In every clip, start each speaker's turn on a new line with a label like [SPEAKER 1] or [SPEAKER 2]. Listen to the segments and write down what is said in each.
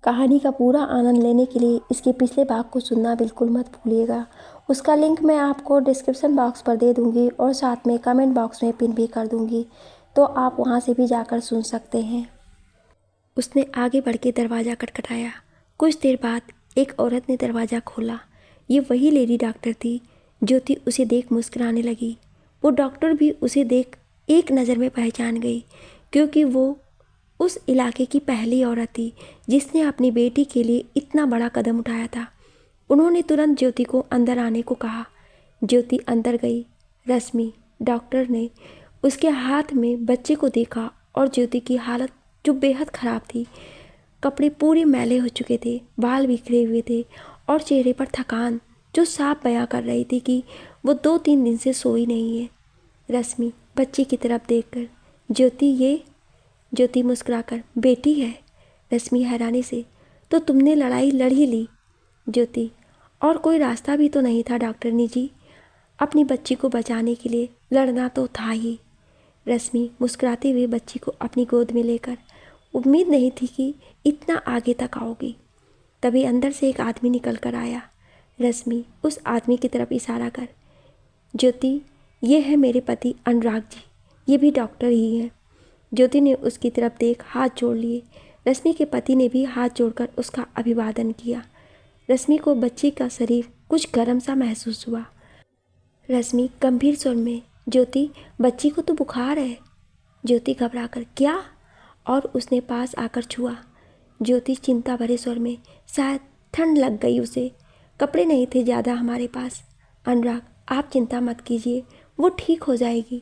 [SPEAKER 1] कहानी का पूरा आनंद लेने के लिए इसके पिछले भाग को सुनना बिल्कुल मत भूलिएगा। उसका लिंक मैं आपको डिस्क्रिप्शन बॉक्स पर दे दूंगी और साथ में कमेंट बॉक्स में पिन भी कर दूंगी, तो आप वहां से भी जाकर सुन सकते हैं। उसने आगे बढ़ के दरवाज़ा खटखटाया। कुछ देर बाद एक औरत ने दरवाज़ा खोला। ये वही लेडी डॉक्टर थी। ज्योति उसे देख मुस्कुराने लगी। वो डॉक्टर भी उसे देख एक नज़र में पहचान गई, क्योंकि वो उस इलाके की पहली औरत थी जिसने अपनी बेटी के लिए इतना बड़ा कदम उठाया था। उन्होंने तुरंत ज्योति को अंदर आने को कहा। ज्योति अंदर गई। रश्मि डॉक्टर ने उसके हाथ में बच्चे को देखा और ज्योति की हालत जो बेहद ख़राब थी। कपड़े पूरे मैले हो चुके थे, बाल बिखरे हुए थे और चेहरे पर थकान जो साफ बयां कर रही थी कि वो 2-3 दिन से सोई नहीं है। रश्मि बच्चे की तरफ देखकर, ज्योति मुस्कुराकर, बेटी है। रश्मि हैरानी से, तो तुमने लड़ाई लड़ ही ली? ज्योति, और कोई रास्ता भी तो नहीं था डॉक्टरनी जी। अपनी बच्ची को बचाने के लिए लड़ना तो था ही। रश्मि मुस्कुराते हुए बच्ची को अपनी गोद में लेकर, उम्मीद नहीं थी कि इतना आगे तक आओगी। तभी अंदर से एक आदमी निकल कर आया। रश्मि उस आदमी की तरफ इशारा कर, ज्योति, ये है मेरे पति अनुराग जी, ये भी डॉक्टर ही हैं। ज्योति ने उसकी तरफ देख हाथ जोड़ लिए। रश्मि के पति ने भी हाथ जोड़कर उसका अभिवादन किया। रश्मि को बच्ची का शरीर कुछ गर्म सा महसूस हुआ। रश्मि गंभीर स्वर में, ज्योति, बच्ची को तो बुखार है। ज्योति घबराकर, क्या? और उसने पास आकर छुआ। ज्योति चिंता भरे स्वर में, शायद ठंड लग गई उसे। कपड़े नहीं थे ज़्यादा हमारे पास। अनुराग, आप चिंता मत कीजिए, वो ठीक हो जाएगी।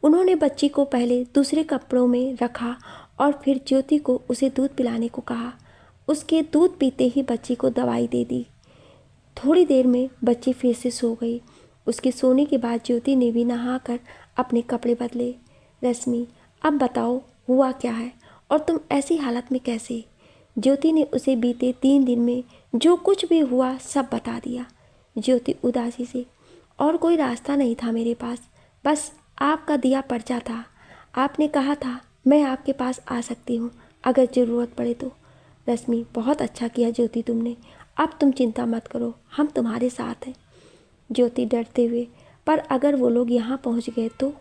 [SPEAKER 1] उन्होंने बच्ची को पहले दूसरे कपड़ों में रखा और फिर ज्योति को उसे दूध पिलाने को कहा। उसके दूध पीते ही बच्ची को दवाई दे दी। थोड़ी देर में बच्ची फिर से सो गई। उसके सोने के बाद ज्योति ने भी नहाकर अपने कपड़े बदले। रश्मि, अब बताओ हुआ क्या है और तुम ऐसी हालत में कैसे? ज्योति ने उसे बीते 3 दिन में जो कुछ भी हुआ सब बता दिया। ज्योति उदासी से, और कोई रास्ता नहीं था मेरे पास, बस आपका दिया पर्चा था। आपने कहा था मैं आपके पास आ सकती हूँ अगर ज़रूरत पड़े तो। रश्मि, बहुत अच्छा किया ज्योति तुमने। अब तुम चिंता मत करो, हम तुम्हारे साथ हैं। ज्योति डरते हुए, पर अगर वो लोग यहाँ पहुँच गए तो?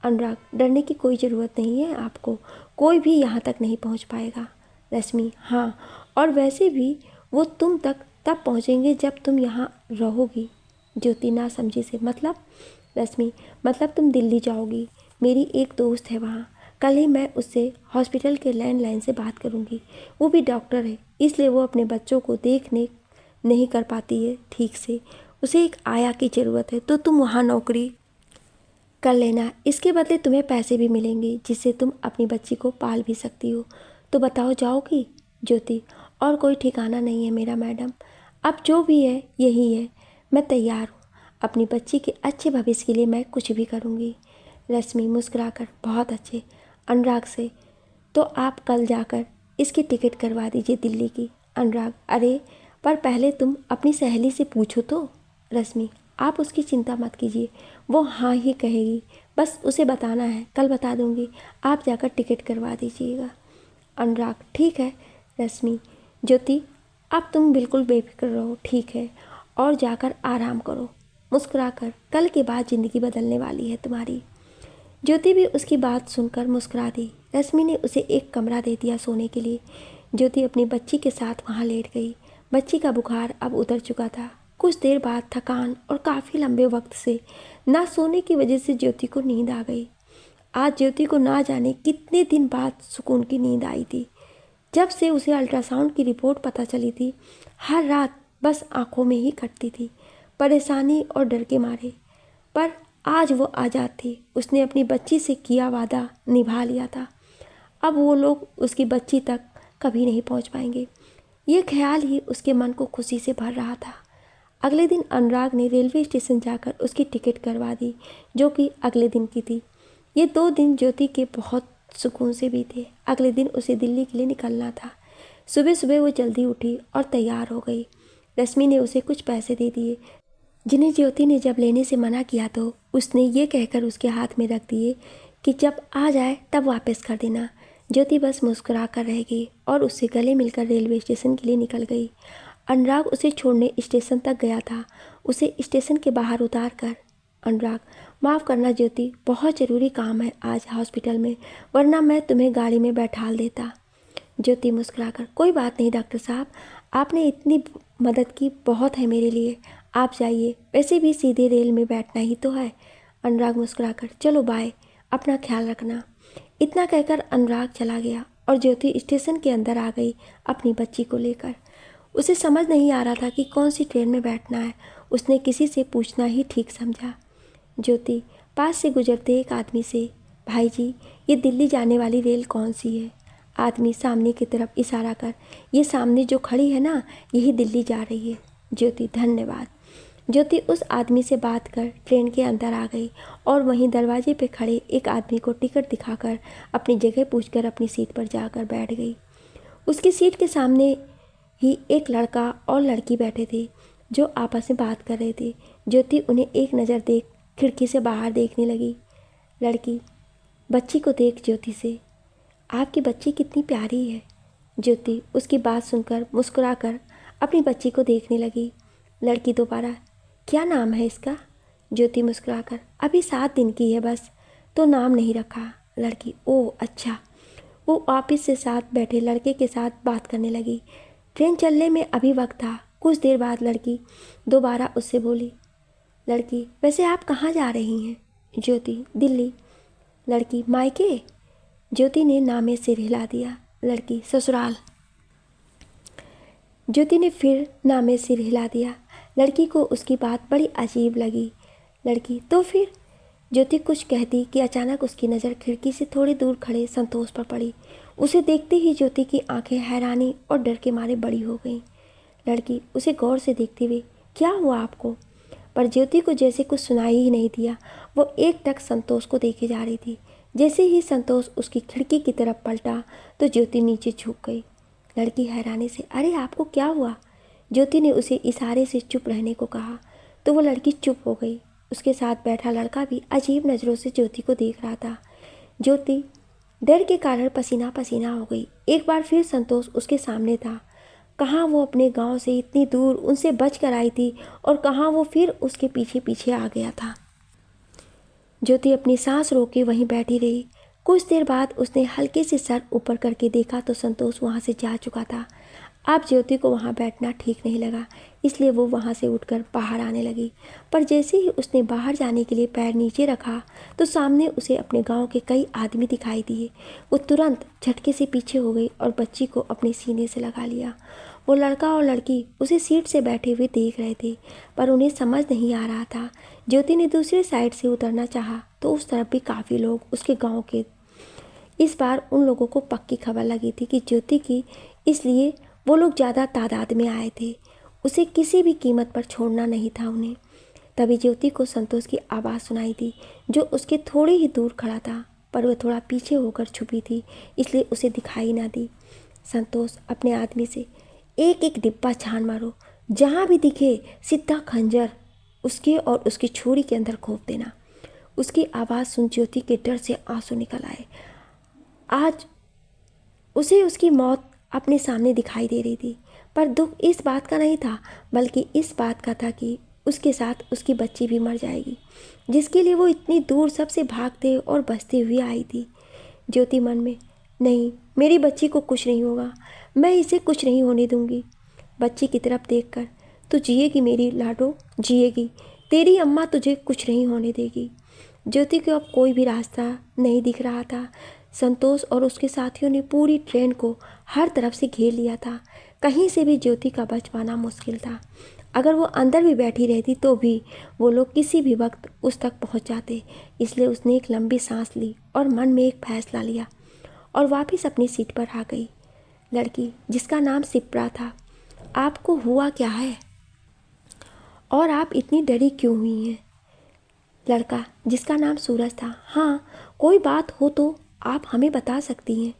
[SPEAKER 1] अनुराग, डरने की कोई ज़रूरत नहीं है आपको, कोई भी यहाँ तक नहीं पहुँच पाएगा। रश्मि, हाँ, और वैसे भी वो तुम तक तब पहुँचेंगे जब तुम यहाँ रहोगी। ज्योति ना समझी से, मतलब? रश्मि, मतलब तुम दिल्ली जाओगी। मेरी एक दोस्त है वहाँ, कल ही मैं उससे हॉस्पिटल के लैंडलाइन से बात करूँगी। वो भी डॉक्टर है, इसलिए वो अपने बच्चों को देखने नहीं कर पाती है ठीक से। उसे एक आया की ज़रूरत है, तो तुम वहाँ नौकरी कर लेना। इसके बदले तुम्हें पैसे भी मिलेंगे जिससे तुम अपनी बच्ची को पाल भी सकती हो। तो बताओ, जाओगी? ज्योति, और कोई ठिकाना नहीं है मेरा मैडम, अब जो भी है यही है। मैं तैयार हूँ, अपनी बच्ची के अच्छे भविष्य के लिए मैं कुछ भी करूँगी। रश्मि मुस्कुराकर, बहुत अच्छे। अनुराग से, तो आप कल जाकर इसकी टिकट करवा दीजिए दिल्ली की। अनुराग, अरे पर पहले तुम अपनी सहेली से पूछो तो। रश्मि, आप उसकी चिंता मत कीजिए, वो हाँ ही कहेगी, बस उसे बताना है, कल बता दूंगी। आप जाकर टिकट करवा दीजिएगा। अनुराग, ठीक है। रश्मि, ज्योति, अब तुम बिल्कुल बेफिक्र रहो, ठीक है, और जाकर आराम करो। मुस्कुराकर, कल के बाद ज़िंदगी बदलने वाली है तुम्हारी। ज्योति भी उसकी बात सुनकर मुस्कुरा दी। रश्मि ने उसे एक कमरा दे दिया सोने के लिए। ज्योति अपनी बच्ची के साथ वहाँ लेट गई। बच्ची का बुखार अब उतर चुका था। कुछ देर बाद थकान और काफ़ी लंबे वक्त से ना सोने की वजह से ज्योति को नींद आ गई। आज ज्योति को ना जाने कितने दिन बाद सुकून की नींद आई थी। जब से उसे अल्ट्रासाउंड की रिपोर्ट पता चली थी, हर रात बस आंखों में ही कटती थी, परेशानी और डर के मारे। पर आज वो आज़ाद थी। उसने अपनी बच्ची से किया वादा निभा लिया था। अब वो लोग उसकी बच्ची तक कभी नहीं पहुंच पाएंगे। ये ख्याल ही उसके मन को खुशी से भर रहा था। अगले दिन अनुराग ने रेलवे स्टेशन जाकर उसकी टिकट करवा दी, जो कि अगले दिन की थी। ये 2 दिन ज्योति के बहुत सुकून से बीते। अगले दिन उसे दिल्ली के लिए निकलना था। सुबह सुबह वो जल्दी उठी और तैयार हो गई। रश्मि ने उसे कुछ पैसे दे दिए, जिन्हें ज्योति ने जब लेने से मना किया तो उसने ये कहकर उसके हाथ में रख दिए कि जब आ जाए तब वापस कर देना। ज्योति बस मुस्कुरा कर रह गई और उससे गले मिलकर रेलवे स्टेशन के लिए निकल गई। अनुराग उसे छोड़ने स्टेशन तक गया था। उसे स्टेशन के बाहर उतार कर, अनुराग माफ़ करना ज्योति, बहुत ज़रूरी काम है आज हॉस्पिटल में, वरना मैं तुम्हें गाड़ी में बैठाल देता। ज्योति मुस्कुराकर, कोई बात नहीं डॉक्टर साहब, आपने इतनी मदद की, बहुत है मेरे लिए, आप जाइए, वैसे भी सीधे रेल में बैठना ही तो है। अनुराग मुस्कुराकर, चलो बाय, अपना ख्याल रखना। इतना कहकर अनुराग चला गया और ज्योति स्टेशन के अंदर आ गई अपनी बच्ची को लेकर। उसे समझ नहीं आ रहा था कि कौन सी ट्रेन में बैठना है। उसने किसी से पूछना ही ठीक समझा। ज्योति पास से गुजरते एक आदमी से, भाई जी ये दिल्ली जाने वाली रेल कौन सी है? आदमी सामने की तरफ इशारा कर, ये सामने जो खड़ी है ना, यही दिल्ली जा रही है। ज्योति धन्यवाद। ज्योति उस आदमी से बात कर ट्रेन के अंदर आ गई और वहीं दरवाजे पे खड़े एक आदमी को टिकट दिखाकर अपनी जगह पूछकर अपनी सीट पर जाकर बैठ गई। उसकी सीट के सामने ही एक लड़का और लड़की बैठे थे जो आपस में बात कर रहे थे। ज्योति उन्हें एक नज़र देख खिड़की से बाहर देखने लगी। लड़की बच्ची को देख ज्योति से, आपकी बच्ची कितनी प्यारी है। ज्योति उसकी बात सुनकर मुस्कुराकर अपनी बच्ची को देखने लगी। लड़की दोबारा, क्या नाम है इसका? ज्योति मुस्कुराकर, अभी 7 दिन की है बस, तो नाम नहीं रखा। लड़की, ओह अच्छा। वो ऑफिस से साथ बैठे लड़के के साथ बात करने लगी। ट्रेन चलने में अभी वक्त था। कुछ देर बाद लड़की दोबारा उससे बोली। लड़की, वैसे आप कहाँ जा रही हैं? ज्योति, दिल्ली। लड़की, मायके? ज्योति ने नामे सिर हिला दिया। लड़की, ससुराल। ज्योति ने फिर नामे सिर हिला दिया। लड़की को उसकी बात बड़ी अजीब लगी। लड़की, तो फिर? ज्योति कुछ कहती कि अचानक उसकी नज़र खिड़की से थोड़ी दूर खड़े संतोष पर पड़ी। उसे देखते ही ज्योति की आंखें हैरानी और डर के मारे बड़ी हो गईं। लड़की उसे गौर से देखते हुए, क्या हुआ आपको? पर ज्योति को जैसे कुछ सुनाई ही नहीं दिया। वो एकटक संतोष को देखे जा रही थी। जैसे ही संतोष उसकी खिड़की की तरफ पलटा तो ज्योति नीचे झुक गई। लड़की हैरानी से, अरे आपको क्या हुआ? ज्योति ने उसे इशारे से चुप रहने को कहा तो वो लड़की चुप हो गई। उसके साथ बैठा लड़का भी अजीब नज़रों से ज्योति को देख रहा था। ज्योति डर के कारण पसीना पसीना हो गई। एक बार फिर संतोष उसके सामने था। कहाँ वो अपने गांव से इतनी दूर उनसे बच कर आई थी और कहाँ वो फिर उसके पीछे पीछे आ गया था। ज्योति अपनी सांस रोक के वहीं बैठी रही। कुछ देर बाद उसने हल्के से सर ऊपर करके देखा तो संतोष वहाँ से जा चुका था। अब ज्योति को वहाँ बैठना ठीक नहीं लगा, इसलिए वो वहाँ से उठकर बाहर आने लगी। पर जैसे ही उसने बाहर जाने के लिए पैर नीचे रखा तो सामने उसे अपने गांव के कई आदमी दिखाई दिए। वो तुरंत झटके से पीछे हो गई और बच्ची को अपने सीने से लगा लिया। वो लड़का और लड़की उसे सीट से बैठे हुए देख रहे थे पर उन्हें समझ नहीं आ रहा था। ज्योति ने दूसरी साइड से उतरना चाहा तो उस तरफ भी काफ़ी लोग उसके गाँव के। इस बार उन लोगों को पक्की खबर लगी थी कि ज्योति की, इसलिए वो लोग ज़्यादा तादाद में आए थे। उसे किसी भी कीमत पर छोड़ना नहीं था उन्हें। तभी ज्योति को संतोष की आवाज़ सुनाई दी जो उसके थोड़े ही दूर खड़ा था, पर वह थोड़ा पीछे होकर छुपी थी, इसलिए उसे दिखाई ना दी। संतोष अपने आदमी से, एक एक डिब्बा छान मारो, जहाँ भी दिखे सीधा खंजर उसके और उसकी छुरी के अंदर घोंप देना। उसकी आवाज़ सुन ज्योति के डर से आंसू निकल आए। आज उसे उसकी मौत अपने सामने दिखाई दे रही थी, पर दुख इस बात का नहीं था बल्कि इस बात का था कि उसके साथ उसकी बच्ची भी मर जाएगी, जिसके लिए वो इतनी दूर सबसे भागते और बचते हुए आई थी। ज्योति मन में, नहीं, मेरी बच्ची को कुछ नहीं होगा, मैं इसे कुछ नहीं होने दूंगी। बच्ची की तरफ देखकर, तू जिएगी मेरी लाडो, जिएगी, तेरी अम्मा तुझे कुछ नहीं होने देगी। ज्योति को अब कोई भी रास्ता नहीं दिख रहा था। संतोष और उसके साथियों ने पूरी ट्रेन को हर तरफ से घेर लिया था। कहीं से भी ज्योति का बच पाना मुश्किल था। अगर वो अंदर भी बैठी रहती तो भी वो लोग किसी भी वक्त उस तक पहुंच जाते। इसलिए उसने एक लंबी सांस ली और मन में एक फैसला लिया और वापस अपनी सीट पर आ गई। लड़की, जिसका नाम सिप्रा था, आपको हुआ क्या है और आप इतनी डरी क्यों हुई हैं? लड़का, जिसका नाम सूरज था, हाँ, कोई बात हो तो आप हमें बता सकती हैं।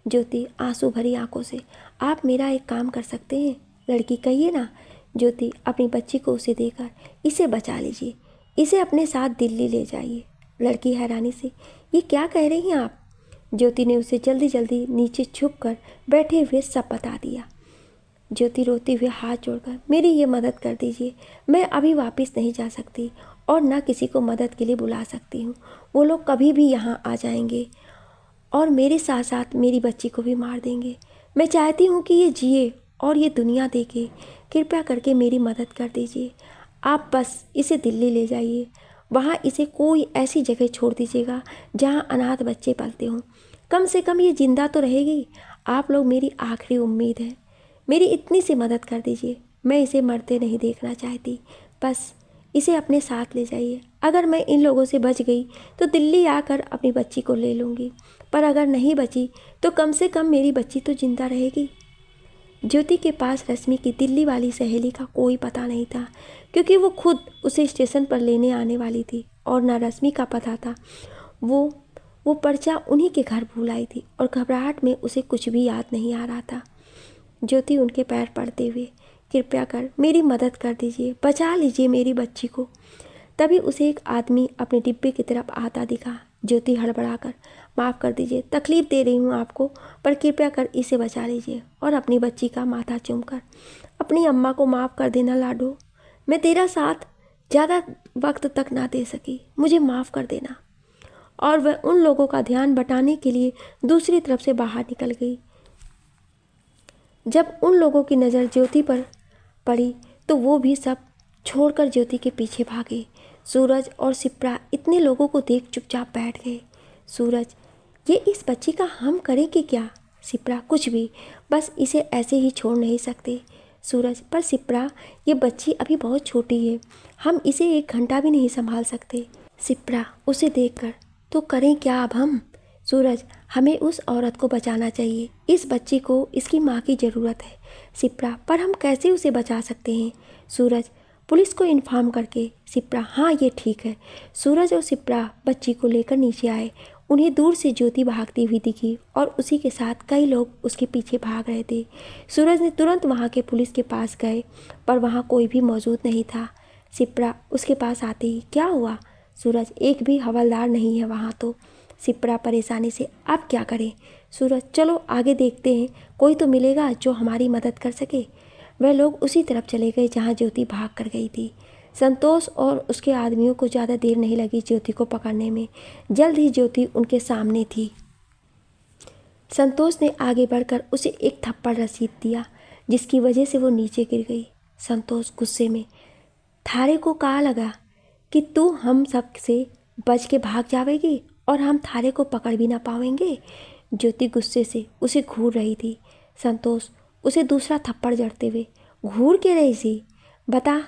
[SPEAKER 1] ज्योति आंसू भरी आंखों से, आप मेरा एक काम कर सकते हैं? लड़की, कहिए ना। ज्योति अपनी बच्ची को उसे देकर, इसे बचा लीजिए, इसे अपने साथ दिल्ली ले जाइए। लड़की हैरानी से, ये क्या कह रही हैं आप? ज्योति ने उसे जल्दी जल्दी नीचे छुपकर बैठे हुए सब बता दिया। ज्योति रोते हुए हाथ जोड़कर, मेरी ये मदद कर दीजिए, मैं अभी वापस नहीं जा सकती और ना किसी को मदद के लिए बुला सकती हूँ। वो लोग कभी भी यहाँ आ जाएंगे और मेरे साथ साथ मेरी बच्ची को भी मार देंगे। मैं चाहती हूँ कि ये जिए और ये दुनिया देखे। कृपया करके मेरी मदद कर दीजिए। आप बस इसे दिल्ली ले जाइए, वहाँ इसे कोई ऐसी जगह छोड़ दीजिएगा जहाँ अनाथ बच्चे पलते हों। कम से कम ये जिंदा तो रहेगी। आप लोग मेरी आखिरी उम्मीद है, मेरी इतनी सी मदद कर दीजिए। मैं इसे मरते नहीं देखना चाहती, बस इसे अपने साथ ले जाइए। अगर मैं इन लोगों से बच गई तो दिल्ली आकर अपनी बच्ची को ले लूँगी, पर अगर नहीं बची तो कम से कम मेरी बच्ची तो जिंदा रहेगी। ज्योति के पास रश्मि की दिल्ली वाली सहेली का कोई पता नहीं था, क्योंकि वो खुद उसे स्टेशन पर लेने आने वाली थी और ना रश्मि का पता था। वो पर्चा उन्हीं के घर भूल आई थी और घबराहट में उसे कुछ भी याद नहीं आ रहा था। ज्योति उनके पैर पड़ते हुए, कृपया कर मेरी मदद कर दीजिए, बचा लीजिए मेरी बच्ची को। तभी उसे एक आदमी अपने डिब्बे की तरफ आता दिखा। ज्योति हड़बड़ाकर, माफ़ कर दीजिए, तकलीफ़ दे रही हूँ आपको, पर कृपया कर इसे बचा लीजिए। और अपनी बच्ची का माथा चूमकर, अपनी अम्मा को माफ़ कर देना लाडो, मैं तेरा साथ ज़्यादा वक्त तक ना दे सकी, मुझे माफ़ कर देना। और वह उन लोगों का ध्यान बटाने के लिए दूसरी तरफ से बाहर निकल गई। जब उन लोगों की नज़र ज्योति पर पड़ी तो वो भी सब छोड़कर ज्योति के पीछे भागे। सूरज और सिप्रा इतने लोगों को देख चुपचाप बैठ गए। सूरज, ये इस बच्ची का हम करें कि क्या? सिप्रा, कुछ भी, बस इसे ऐसे ही छोड़ नहीं सकते। सूरज, पर सिप्रा, ये बच्ची अभी बहुत छोटी है, हम इसे 1 घंटा भी नहीं संभाल सकते। सिप्रा, उसे देखकर, तो करें क्या अब हम? सूरज, हमें उस औरत को बचाना चाहिए, इस बच्ची को इसकी माँ की ज़रूरत है। सिप्रा, पर हम कैसे उसे बचा सकते हैं? सूरज, पुलिस को इन्फॉर्म करके। सिप्रा, हाँ ये ठीक है। सूरज और सिप्रा बच्ची को लेकर नीचे आए। उन्हें दूर से ज्योति भागती हुई दिखी और उसी के साथ कई लोग उसके पीछे भाग रहे थे। सूरज ने तुरंत वहाँ के पुलिस के पास गए, पर वहाँ कोई भी मौजूद नहीं था। सिप्रा उसके पास आते ही, क्या हुआ? सूरज, एक भी हवलदार नहीं है वहाँ तो। सिप्रा परेशानी से, अब क्या करें? सूरज, चलो आगे देखते हैं, कोई तो मिलेगा जो हमारी मदद कर सके। वह लोग उसी तरफ चले गए जहाँ ज्योति भाग कर गई थी। संतोष और उसके आदमियों को ज़्यादा देर नहीं लगी ज्योति को पकड़ने में। जल्द ही ज्योति उनके सामने थी। संतोष ने आगे बढ़कर उसे एक थप्पड़ रसीद दिया, जिसकी वजह से वो नीचे गिर गई। संतोष गुस्से में, थारे को कहा लगा कि तू हम सब से बच के भाग जावेगी और हम थारे को पकड़ भी ना पाएंगे? ज्योति गुस्से से उसे घूर रही थी। संतोष उसे दूसरा थप्पड़ जड़ते हुए, घूर के रही सी, बता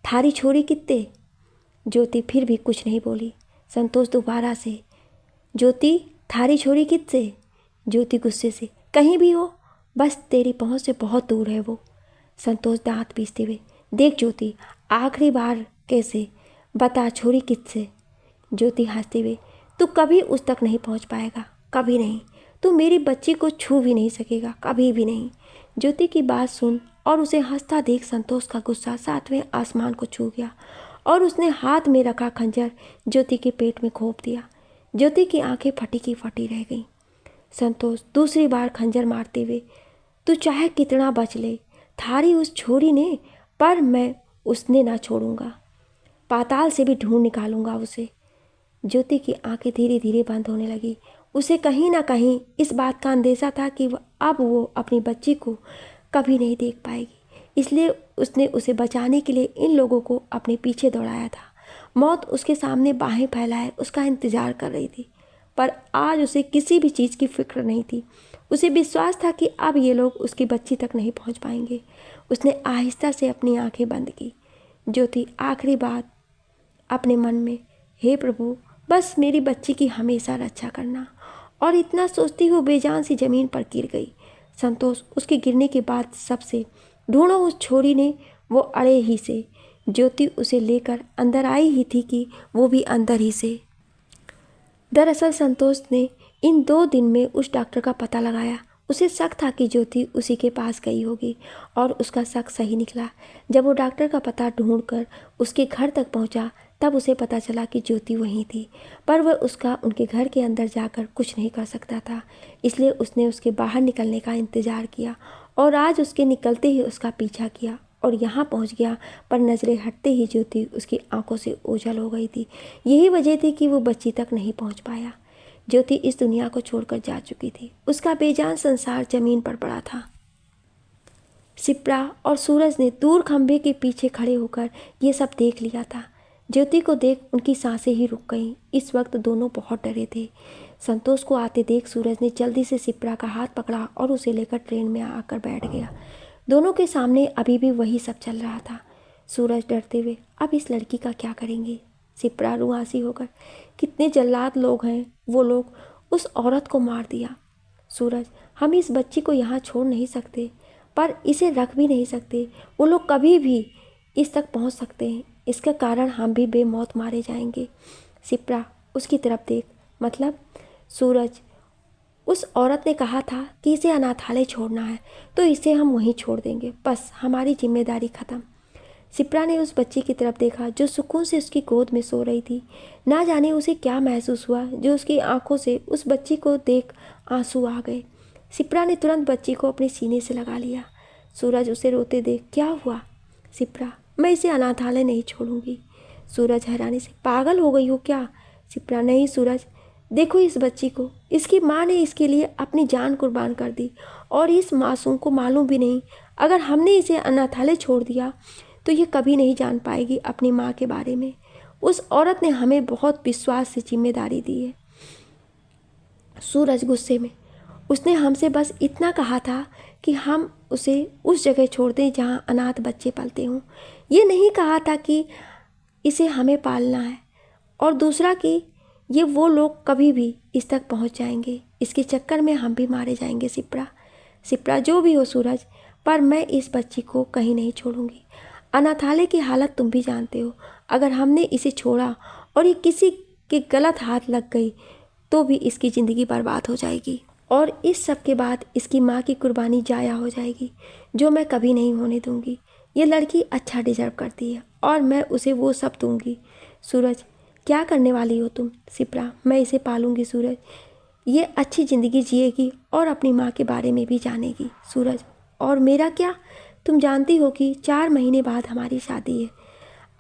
[SPEAKER 1] थारी छोरी कित्ते? ज्योति फिर भी कुछ नहीं बोली। संतोष दोबारा से, ज्योति थारी छोरी कित्ते? ज्योति गुस्से से, कहीं भी हो, बस तेरी पहुंच से बहुत दूर है वो। संतोष दांत पीसते हुए, देख ज्योति, आखिरी बार कैसे, बता छोरी किससे? ज्योति हंसते हुए, तू कभी उस तक नहीं पहुंच पाएगा, कभी नहीं। तू मेरी बच्ची को छू भी नहीं सकेगा, कभी भी नहीं। ज्योति की बात सुन और उसे हंसता देख संतोष का गुस्सा 7वें आसमान को छू गया और उसने हाथ में रखा खंजर ज्योति के पेट में घोंप दिया। ज्योति की आंखें फटी की फटी रह गईं। संतोष दूसरी बार खंजर मारते हुए, तू चाहे कितना बच ले, थारी उस छोरी ने, पर मैं उसने ना छोड़ूंगा, पाताल से भी ढूंढ निकालूंगा उसे। ज्योति की आंखें धीरे धीरे बंद होने लगी। उसे कहीं ना कहीं इस बात का अंदेशा था कि अब वो अपनी बच्ची को कभी नहीं देख पाएगी, इसलिए उसने उसे बचाने के लिए इन लोगों को अपने पीछे दौड़ाया था। मौत उसके सामने बाहें फैलाए उसका इंतजार कर रही थी, पर आज उसे किसी भी चीज़ की फिक्र नहीं थी। उसे विश्वास था कि अब ये लोग उसकी बच्ची तक नहीं पहुंच पाएंगे। उसने आहिस्ता से अपनी आंखें बंद की। ज्योति आखिरी बात अपने मन में, हे प्रभु, बस मेरी बच्ची की हमेशा रक्षा करना। और इतना सोचती हुई बेजान सी ज़मीन पर गिर गई। संतोष उसके गिरने के बाद सबसे, ढूंढो उस छोरी ने, वो अड़े ही से। ज्योति उसे लेकर अंदर आई ही थी कि वो भी अंदर ही से। दरअसल संतोष ने इन 2 दिन में उस डॉक्टर का पता लगाया। उसे शक था कि ज्योति उसी के पास गई होगी और उसका शक सही निकला। जब वो डॉक्टर का पता ढूंढकर उसके घर तक पहुंचा तब उसे पता चला कि ज्योति वहीं थी, पर वह उसका उनके घर के अंदर जाकर कुछ नहीं कर सकता था। इसलिए उसने उसके बाहर निकलने का इंतज़ार किया और आज उसके निकलते ही उसका पीछा किया और यहाँ पहुँच गया। पर नज़रें हटते ही ज्योति उसकी आंखों से ओझल हो गई थी। यही वजह थी कि वो बच्ची तक नहीं पहुँच पाया। ज्योति इस दुनिया को छोड़कर जा चुकी थी। उसका बेजान संसार जमीन पर पड़ा था। शिप्रा और सूरज ने दूर खंभे के पीछे खड़े होकर ये सब देख लिया था। ज्योति को देख उनकी सांसें ही रुक गईं। इस वक्त दोनों बहुत डरे थे। संतोष को आते देख सूरज ने जल्दी से शिप्रा का हाथ पकड़ा और उसे लेकर ट्रेन में आकर बैठ गया। दोनों के सामने अभी भी वही सब चल रहा था। सूरज डरते हुए, अब इस लड़की का क्या करेंगे? शिप्रा रुआसी होकर, कितने जल्लाद लोग हैं, वो लोग उस औरत को मार दिया। सूरज, हम इस बच्ची को यहाँ छोड़ नहीं सकते, पर इसे रख भी नहीं सकते। वो लोग कभी भी इस तक पहुँच सकते हैं, इसके कारण हम भी बेमौत मारे जाएंगे। शिप्रा, उसकी तरफ देख। मतलब? सूरज, उस औरत ने कहा था कि इसे अनाथालय छोड़ना है, तो इसे हम वहीं छोड़ देंगे। बस हमारी जिम्मेदारी ख़त्म। शिप्रा ने उस बच्ची की तरफ देखा जो सुकून से उसकी गोद में सो रही थी। ना जाने उसे क्या महसूस हुआ जो उसकी आंखों से उस बच्ची को देख आंसू आ गए। शिप्रा ने तुरंत बच्ची को अपने सीने से लगा लिया। सूरज उसे रोते देख, क्या हुआ? शिप्रा, मैं इसे अनाथालय नहीं छोड़ूंगी। सूरज हैरानी से, पागल हो गई हो क्या? शिप्रा, नहीं सूरज, देखो इस बच्ची को, इसकी माँ ने इसके लिए अपनी जान कुर्बान कर दी और इस मासूम को मालूम भी नहीं। अगर हमने इसे अनाथालय छोड़ दिया तो ये कभी नहीं जान पाएगी अपनी माँ के बारे में। उस औरत ने हमें बहुत विश्वास से जिम्मेदारी दी है। सूरज गुस्से में, उसने हमसे बस इतना कहा था कि हम उसे उस जगह छोड़ दें जहाँ अनाथ बच्चे पलते हों। ये नहीं कहा था कि इसे हमें पालना है। और दूसरा कि ये वो लोग कभी भी इस तक पहुंच जाएंगे, इसके चक्कर में हम भी मारे जाएंगे। शिप्रा, जो भी हो सूरज, पर मैं इस बच्ची को कहीं नहीं छोड़ूंगी। अनाथालय की हालत तुम भी जानते हो। अगर हमने इसे छोड़ा और ये किसी के गलत हाथ लग गई तो भी इसकी ज़िंदगी बर्बाद हो जाएगी और इस सब के बाद इसकी माँ की कुर्बानी जाया हो जाएगी, जो मैं कभी नहीं होने दूंगी। ये लड़की अच्छा डिजर्व करती है और मैं उसे वो सब दूंगी। सूरज, क्या करने वाली हो तुम? शिप्रा, मैं इसे पालूंगी सूरज। ये अच्छी ज़िंदगी जिएगी और अपनी माँ के बारे में भी जानेगी। सूरज, और मेरा क्या? तुम जानती हो कि 4 महीने बाद हमारी शादी है।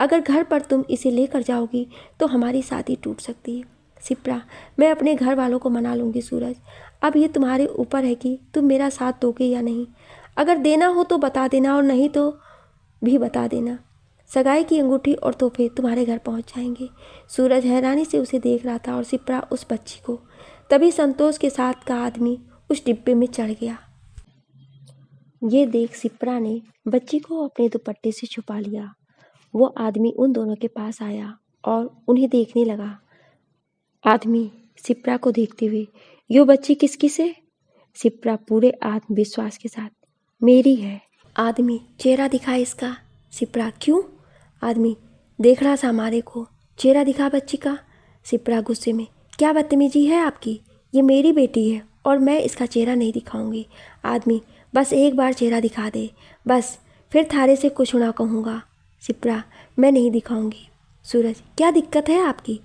[SPEAKER 1] अगर घर पर तुम इसे लेकर जाओगी तो हमारी शादी टूट सकती है। शिप्रा, मैं अपने घर वालों को मना लूँगी सूरज। अब ये तुम्हारे ऊपर है कि तुम मेरा साथ दोगे या नहीं। अगर देना हो तो बता देना और नहीं तो भी बता देना। सगाई की अंगूठी और तोहफे तुम्हारे घर पहुंच जाएंगे। सूरज हैरानी से उसे देख रहा था और शिप्रा उस बच्ची को। तभी संतोष के साथ का आदमी उस डिब्बे में चढ़ गया। ये देख शिप्रा ने बच्ची को अपने दुपट्टे से छुपा लिया। वो आदमी उन दोनों के पास आया और उन्हें देखने लगा। आदमी शिप्रा को देखते हुए, यो बच्ची किसकी से? शिप्रा पूरे आत्मविश्वास के साथ, मेरी है। आदमी, चेहरा दिखा इसका। शिप्रा, क्यों? आदमी, देख रहा था हमारे को, चेहरा दिखा बच्ची का। शिप्रा गुस्से में, क्या बदतमीजी है आपकी? ये मेरी बेटी है और मैं इसका चेहरा नहीं दिखाऊंगी। आदमी, बस एक बार चेहरा दिखा दे, बस, फिर थारे से कुछ ना कहूँगा। शिप्रा, मैं नहीं दिखाऊंगी। सूरज, क्या दिक्कत है आपकी?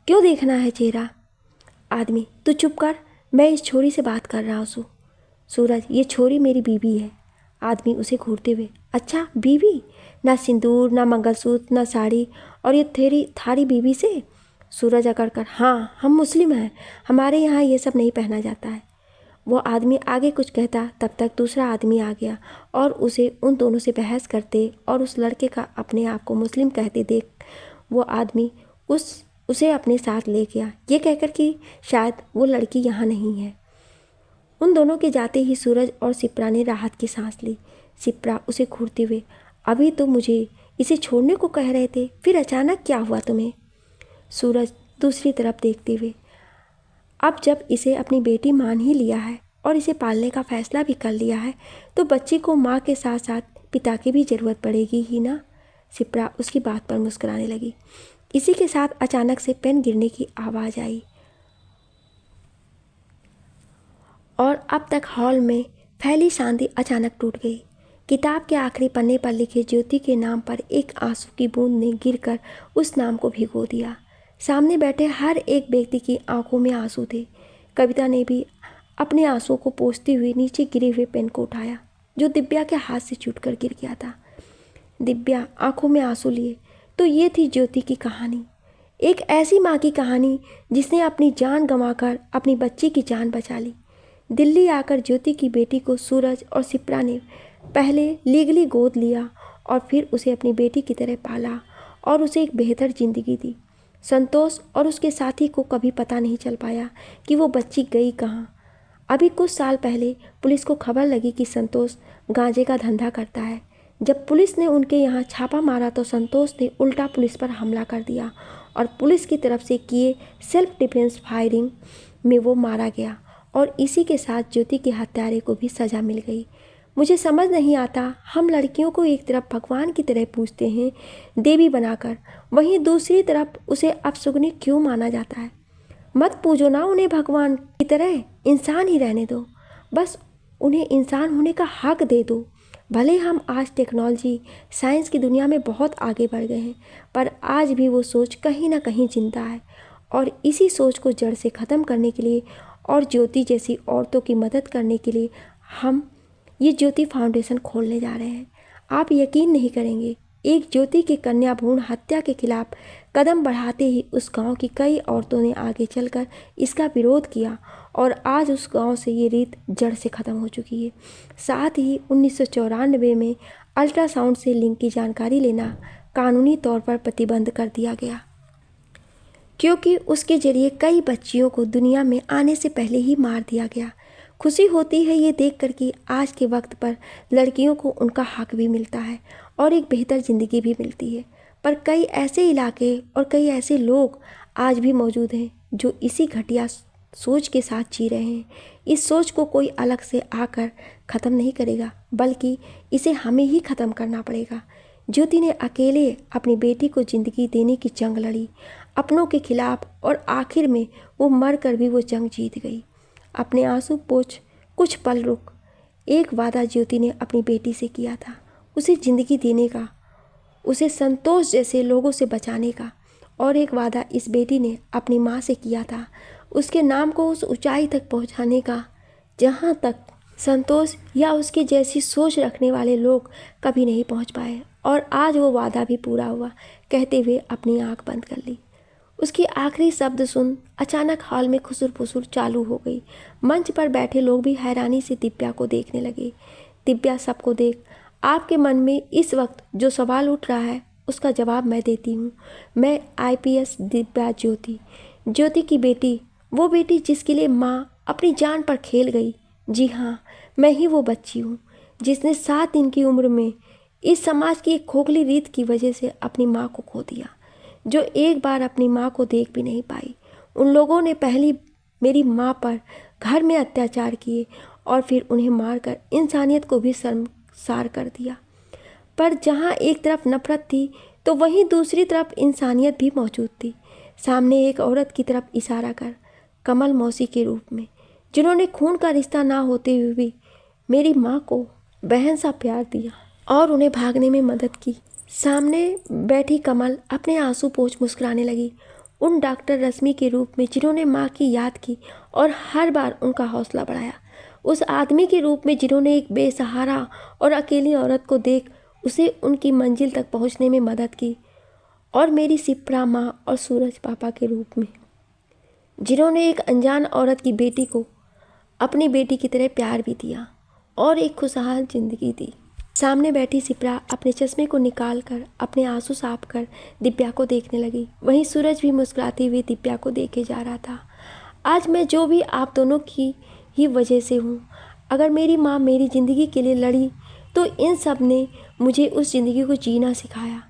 [SPEAKER 1] क्यों देखना है चेहरा? आदमी, तू चुप कर, मैं इस छोरी से बात कर रहा हूँ। सूरज, ये छोरी मेरी बीवी है। आदमी उसे घूरते हुए, अच्छा बीवी? ना सिंदूर, ना मंगलसूत्र, ना साड़ी, और ये थारी बीवी से? सूरज अकड़कर, हाँ, हम मुस्लिम हैं, हमारे यहाँ ये सब नहीं पहना जाता है। वो आदमी आगे कुछ कहता तब तक दूसरा आदमी आ गया और उसे उन दोनों से बहस करते और उस लड़के का अपने आप को मुस्लिम कहते देख वो आदमी उसे अपने साथ ले गया, ये कहकर कि शायद वो लड़की यहाँ नहीं है। उन दोनों के जाते ही सूरज और शिप्रा ने राहत की सांस ली। शिप्रा उसे घूरते हुए, अभी तो मुझे इसे छोड़ने को कह रहे थे, फिर अचानक क्या हुआ तुम्हें? सूरज दूसरी तरफ देखते हुए, अब जब इसे अपनी बेटी मान ही लिया है और इसे पालने का फैसला भी कर लिया है तो बच्ची को माँ के साथ साथ पिता की भी ज़रूरत पड़ेगी ही ना। शिप्रा उसकी बात पर मुस्कुराने लगी। इसी के साथ अचानक से पेन गिरने की आवाज़ आई और अब तक हॉल में फैली शांति अचानक टूट गई। किताब के आखिरी पन्ने पर लिखे ज्योति के नाम पर एक आंसू की बूंद ने गिरकर उस नाम को भिगो दिया। सामने बैठे हर एक व्यक्ति की आंखों में आंसू थे। कविता ने भी अपने आंसुओं को पोंछती हुई नीचे गिरे हुए पेन को उठाया जो दिव्या के हाथ से छूटकर गिर गया था। दिव्या आंखों में आंसू लिए तो ये थी ज्योति की कहानी, एक ऐसी माँ की कहानी जिसने अपनी जान गंवाकर अपनी बच्ची की जान बचा ली। दिल्ली आकर ज्योति की बेटी को सूरज और सिप्रा ने पहले लीगली गोद लिया और फिर उसे अपनी बेटी की तरह पाला और उसे एक बेहतर ज़िंदगी दी। संतोष और उसके साथी को कभी पता नहीं चल पाया कि वो बच्ची गई कहाँ। अभी कुछ साल पहले पुलिस को खबर लगी कि संतोष गांजे का धंधा करता है। जब पुलिस ने उनके यहाँ छापा मारा तो संतोष ने उल्टा पुलिस पर हमला कर दिया और पुलिस की तरफ से किए सेल्फ डिफेंस फायरिंग में वो मारा गया और इसी के साथ ज्योति के हत्यारे को भी सज़ा मिल गई। मुझे समझ नहीं आता, हम लड़कियों को एक तरफ भगवान की तरह पूजते हैं देवी बनाकर, वहीं दूसरी तरफ उसे अपशुगनी क्यों माना जाता है। मत पूजो ना उन्हें भगवान की तरह, इंसान ही रहने दो, बस उन्हें इंसान होने का हक दे दो। भले हम आज टेक्नोलॉजी साइंस की दुनिया में बहुत आगे बढ़ गए हैं, पर आज भी वो सोच कहीं ना कहीं जिंदा है और इसी सोच को जड़ से ख़त्म करने के लिए और ज्योति जैसी औरतों की मदद करने के लिए हम ये ज्योति फाउंडेशन खोलने जा रहे हैं। आप यकीन नहीं करेंगे, एक ज्योति की कन्या भ्रूण हत्या के खिलाफ कदम बढ़ाते ही उस गांव की कई औरतों ने आगे चलकर इसका विरोध किया और आज उस गांव से ये रीत जड़ से ख़त्म हो चुकी है। साथ ही 1994 में अल्ट्रासाउंड से लिंग की जानकारी लेना कानूनी तौर पर प्रतिबंध कर दिया गया, क्योंकि उसके जरिए कई बच्चियों को दुनिया में आने से पहले ही मार दिया गया। खुशी होती है ये देखकर कि आज के वक्त पर लड़कियों को उनका हक भी मिलता है और एक बेहतर ज़िंदगी भी मिलती है। पर कई ऐसे इलाके और कई ऐसे लोग आज भी मौजूद हैं जो इसी घटिया सोच के साथ जी रहे हैं। इस सोच को कोई अलग से आकर ख़त्म नहीं करेगा, बल्कि इसे हमें ही ख़त्म करना पड़ेगा। ज्योति ने अकेले अपनी बेटी को ज़िंदगी देने की जंग लड़ी अपनों के खिलाफ और आखिर में वो मर कर भी वो जंग जीत गई। अपने आंसू पोंछ कुछ पल रुक। एक वादा ज्योति ने अपनी बेटी से किया था, उसे ज़िंदगी देने का, उसे संतोष जैसे लोगों से बचाने का। और एक वादा इस बेटी ने अपनी माँ से किया था, उसके नाम को उस ऊंचाई तक पहुँचाने का जहाँ तक संतोष या उसके जैसी सोच रखने वाले लोग कभी नहीं पहुँच पाए। और आज वो वादा भी पूरा हुआ, कहते हुए अपनी आँख बंद कर ली। उसकी आखिरी शब्द सुन अचानक हॉल में खुसुर फुसुर चालू हो गई। मंच पर बैठे लोग भी हैरानी से दिव्या को देखने लगे। दिव्या सबको देख, आपके मन में इस वक्त जो सवाल उठ रहा है उसका जवाब मैं देती हूँ। मैं IPS दिव्या ज्योति, ज्योति की बेटी, वो बेटी जिसके लिए माँ अपनी जान पर खेल गई। जी हाँ, मैं ही वो बच्ची हूँ जिसने 7 दिन की उम्र में इस समाज की एक खोखली रीत की वजह से अपनी माँ को खो दिया, जो एक बार अपनी माँ को देख भी नहीं पाई। उन लोगों ने पहली मेरी माँ पर घर में अत्याचार किए और फिर उन्हें मारकर इंसानियत को भी शर्मसार कर दिया। पर जहाँ एक तरफ नफरत थी तो वहीं दूसरी तरफ इंसानियत भी मौजूद थी। सामने एक औरत की तरफ इशारा कर, कमल मौसी के रूप में, जिन्होंने खून का रिश्ता ना होते हुए भी मेरी माँ को बहन सा प्यार दिया और उन्हें भागने में मदद की। सामने बैठी कमल अपने आंसू पोंछ मुस्कुराने लगी। उन डॉक्टर रश्मि के रूप में जिन्होंने माँ की याद की और हर बार उनका हौसला बढ़ाया। उस आदमी के रूप में जिन्होंने एक बेसहारा और अकेली औरत को देख उसे उनकी मंजिल तक पहुँचने में मदद की। और मेरी सिप्रा माँ और सूरज पापा के रूप में जिन्होंने एक अनजान औरत की बेटी को अपनी बेटी की तरह प्यार भी दिया और एक खुशहाल जिंदगी दी। सामने बैठी सिप्रा अपने चश्मे को निकाल कर अपने आंसू साफ कर दिव्या को देखने लगी। वहीं सूरज भी मुस्कुराते हुए दिव्या को देखे जा रहा था। आज मैं जो भी आप दोनों की ही वजह से हूँ। अगर मेरी माँ मेरी ज़िंदगी के लिए लड़ी तो इन सब ने मुझे उस ज़िंदगी को जीना सिखाया।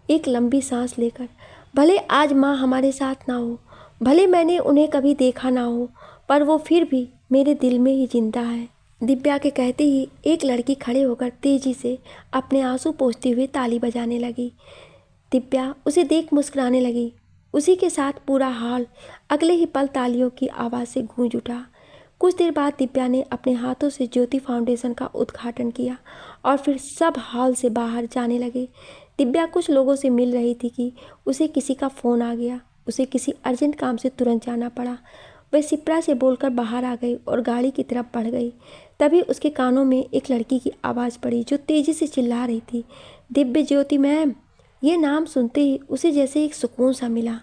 [SPEAKER 1] एक लंबी सांस लेकर, भले आज माँ हमारे साथ ना हो, भले मैंने उन्हें कभी देखा ना हो, पर वो फिर भी मेरे दिल में ही जिंदा है। दिव्या के कहते ही एक लड़की खड़े होकर तेजी से अपने आंसू पोंछते हुए ताली बजाने लगी। दिव्या उसे देख मुस्कुराने लगी। उसी के साथ पूरा हॉल अगले ही पल तालियों की आवाज़ से गूंज उठा। कुछ देर बाद दिव्या ने अपने हाथों से ज्योति फाउंडेशन का उद्घाटन किया और फिर सब हॉल से बाहर जाने लगे। दिव्या कुछ लोगों से मिल रही थी कि उसे किसी का फ़ोन आ गया। उसे किसी अर्जेंट काम से तुरंत जाना पड़ा। वह सिप्रा से बोलकर बाहर आ गई और गाड़ी की तरफ बढ़ गई। तभी उसके कानों में एक लड़की की आवाज़ पड़ी जो तेज़ी से चिल्ला रही थी, दिव्य ज्योति मैम। ये नाम सुनते ही उसे जैसे एक सुकून सा मिला।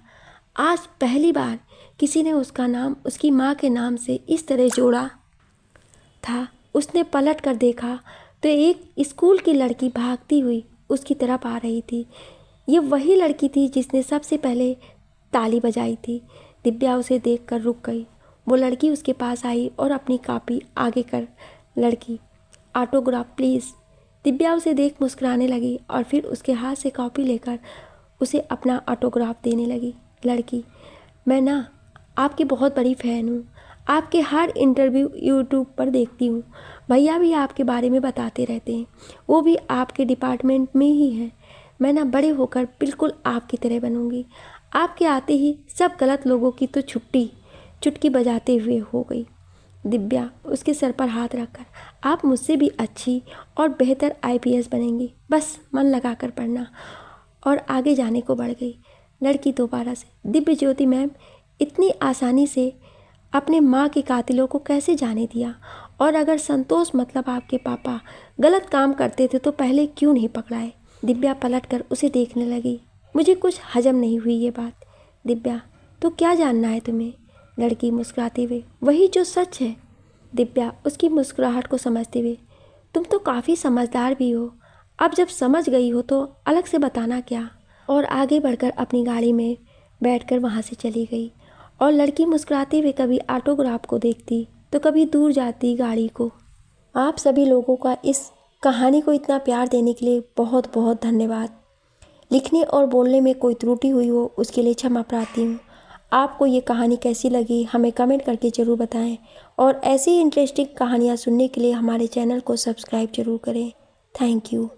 [SPEAKER 1] आज पहली बार किसी ने उसका नाम उसकी माँ के नाम से इस तरह जोड़ा था। उसने पलट कर देखा तो एक स्कूल की लड़की भागती हुई उसकी तरफ आ रही थी। ये वही लड़की थी जिसने सबसे पहले ताली बजाई थी। दिव्या उसे देखकर रुक गई। वो लड़की उसके पास आई और अपनी कॉपी आगे कर लड़की, ऑटोग्राफ प्लीज़। दिव्या उसे देख मुस्कुराने लगी और फिर उसके हाथ से कॉपी लेकर उसे अपना ऑटोग्राफ देने लगी। लड़की, मैं ना आपकी बहुत बड़ी फ़ैन हूँ। आपके हर इंटरव्यू यूट्यूब पर देखती हूँ। भैया भी आपके बारे में बताते रहते हैं, वो भी आपके डिपार्टमेंट में ही है। मैं ना बड़े होकर बिल्कुल आपकी तरह बनूंगी। आपके आते ही सब गलत लोगों की तो चुटकी बजाते हुए हो गई। दिव्या उसके सर पर हाथ रखकर, आप मुझसे भी अच्छी और बेहतर आईपीएस बनेंगी, बस मन लगाकर पढ़ना। और आगे जाने को बढ़ गई। लड़की दोबारा से, दिव्य ज्योति मैम, इतनी आसानी से अपने माँ के कातिलों को कैसे जाने दिया? और अगर संतोष मतलब आपके पापा गलत काम करते थे तो पहले क्यों नहीं पकड़ाए? दिव्या पलटकर उसे देखने लगी। मुझे कुछ हजम नहीं हुई ये बात। दिव्या, तो क्या जानना है तुम्हें? लड़की मुस्कुराते हुए, वही जो सच है। दिव्या उसकी मुस्कुराहट को समझते हुए, तुम तो काफ़ी समझदार भी हो। अब जब समझ गई हो तो अलग से बताना क्या? और आगे बढ़कर अपनी गाड़ी में बैठकर वहाँ से चली गई। और लड़की मुस्कुराते हुए कभी ऑटोग्राफ को देखती तो कभी दूर जाती गाड़ी को। आप सभी लोगों का इस कहानी को इतना प्यार देने के लिए बहुत बहुत धन्यवाद। लिखने और बोलने में कोई त्रुटि हुई हो उसके लिए क्षमा प्रार्थी हूँ। आपको ये कहानी कैसी लगी हमें कमेंट करके ज़रूर बताएं और ऐसी इंटरेस्टिंग कहानियाँ सुनने के लिए हमारे चैनल को सब्सक्राइब जरूर करें। Thank you.